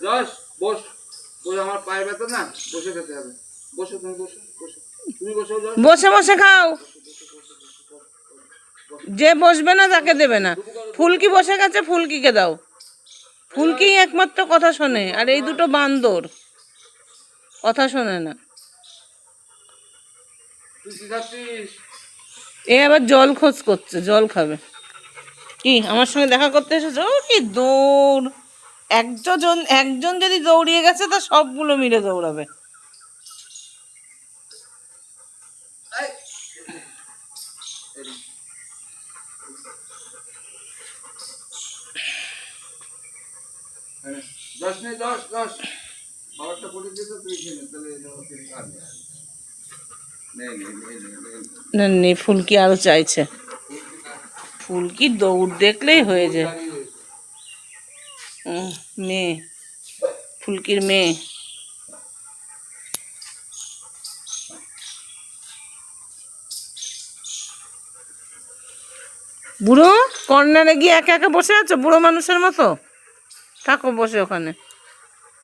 যশ বস, বস, আমার পায়ে ব্যথা না, বসে খেতে হবে। বসো তুমি, বসো বসো, তুমি বসো যশ। বসে বসে খাও, যে বসবে না তাকে দেবে না। ফুলকি বসে গেছে, ফুলকিকে দাও। ফুলকি একমাত্র কথা শোনে, আর এই দুটো বান্দর কথা শোনে না। তুই কি খাচ্ছিস? এ আবার জল খোঁজ করছে, জল খাবে। কি আমার সঙ্গে দেখা করতে এসেছো? ও কি দৌড়! একজন একজন যদি দৌড়িয়ে গেছে তা সবগুলো মিলে দৌড়াবে। এই, যশ নে, যশ যশ, খাবারটা পড়ে দিয়েছো, তুই খেয়ে নে, তাহলে তুই খা নে। নে নে নে নে নে। না নে, ফুলকি আরো চাইছে। ফুলকি দৌড় দেখলেই হয়ে যায়। মেয়ে, ফুলকির মেয়ে। বুড়ো কর্নারে গিয়ে একা একা বসে আছো বুড়ো মানুষের মতো? থাকো বসে ওখানে।